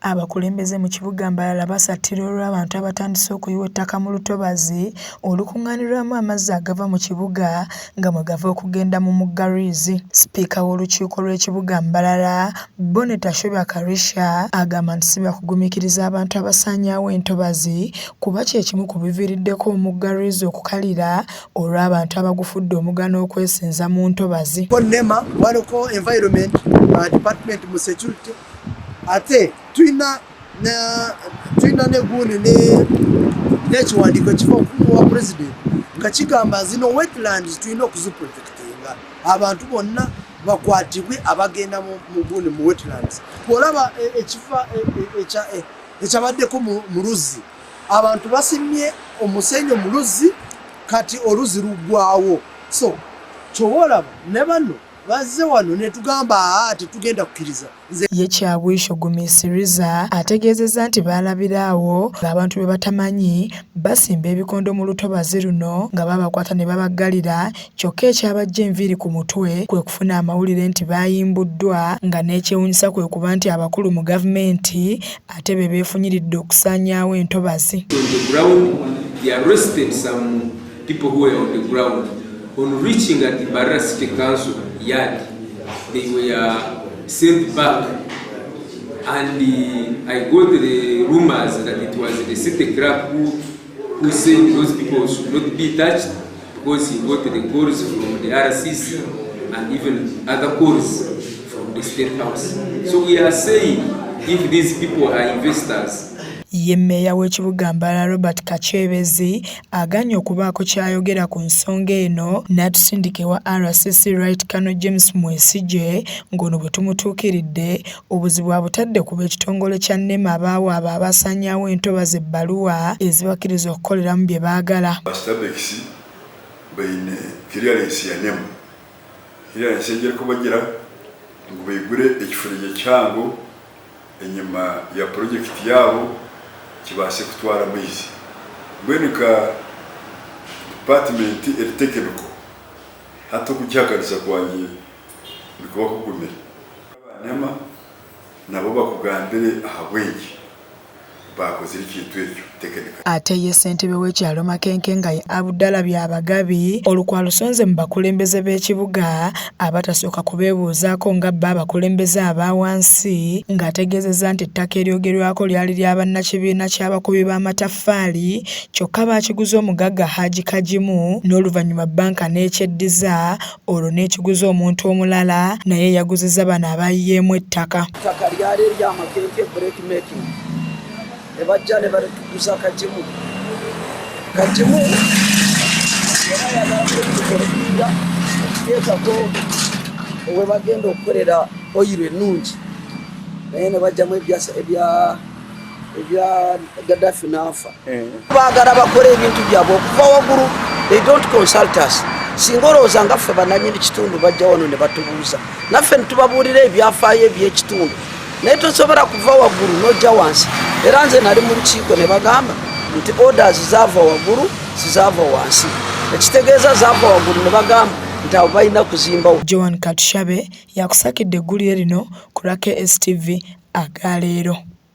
Abakulembeze mu kibuga Mbarara basatira olw'abantu abatandise okuyiwa ettaka mu lutobazi olukungaanirwamu amazzi agava mu kibuga nga mwe gava okugenda mu mugga Lwizi. Sipiika w'olukiiko lw'ekibuga Mbarara, Bonnet Karisha, agamba nti si bakugumiikiriza abantu abasaanyaawo entobazi kuba kye kimu ku biviiriddeko omugga Lwizi okukalira olw'abantu abagufudde omugga n'okwesenza mu ntobazi. Nema waliko environment department mu security ate tuina ne guni n'ekiwandiiko ekiva wa president nga kigamba zino wetlands tulina okuziprotectinga abantu bonna bakwatibwe abagenda mu guni mu wetlands. Olaba ekifa ekyabaddeko mu Luzzi, abantu basimye omusenyu mu Luzzi kati oluzi luggwawo. So kyowolaba ne bano bazze wano ne tugamba tetugenda kukkiriza. Ye Kyabwisho Gumisiriza ategeezezza nti baalabiraawo ng'abantu be batamanyi basimba ebikondo mu lutobazi luno nga babakwata ne babaggalira, kyokka ekyabajja enviiri ku mutwe kwe kufuna amawulire nti baayimbuddwa, nga n'ekyewuunyisa kwe kuba nti abakulu mu gavumenti ate be beefunyiridde okusaanyaawo entobazi. On reaching at the Mbarara City Council yard, they were sent back, and I got the rumors that it was the city clerk who said those people should not be touched because he got the calls from the RCC and even other calls from the State House. So we are saying if these people are investors, Ye Mmeeya w'ekibuga Mbarara Robert Kakyebezi aganye okubaako ky'ayogera ku nsonga eno n'atusindike wa RCC Right Colonel James Mwesigye ng'ono bwe tumutuukiridde obuzibu abutadde ku b'ekitongole kya NEMA abaawa abo abasaanyaawo entobazi ebbaluwa ezibakkiriza okukoleramu bye baagala. Bastabekisi bayine clearance ya NEMA. Clearance ejja kubagira ngo beegure ekifulije kyangu enyuma ya projekiti yaabo kibase kutwara amaizi mbwenuka department etekiniko hata kujakaliza kwanye bikuba kugumira NEMA nabo bakugambire ahabwengi bakoze ikintu ekyo tekinika. Ate ye ssentebe w'ekyalo Makenke nga ye Abdallah Byabagabi olukwalusonze mu bakulembeze b'ekibuga abatasooka kubeebuuzaako nga bba abakulembeze abaawansi ng'ategeezezza nti ettaka eryogerwako lyali lya bannakibiina ky'abakubi b'amataffaali kyokka baakiguza omugagga Haji Kajimu n'oluvannyuma bbanka n'ekyeddiza olwo n'ekiguza omuntu omulala naye yaguzizza bano abaayiyeemu ettaka. Ettaka lyali erya Makenke break making. Ebajja ne balituguza Kajimu era yagala okuteekako we bagenda okukolera oyiro ennungi naye ne bajjamu ebya Gaddafi n'afa. Baagala bakole ebintu byabwe okuva waggulu, they don't consult us. Singa olowooza nga ffe bannannyini kitundu bajja wano ne batubuuza naffe netubabuulira ebyafaayo eby'ekitundu naye tosobola kuva waggulu n'ojja wansi. Era nze nali mu lukiiko ne bagamba nti orders zaava waggulu zizaava wansi, ekitegeeza zaava waggulu ne bagamba nti abo balina kuzimbawo. Joan Katushabe yakusakidde eggulire lino ku KSTV agaleero.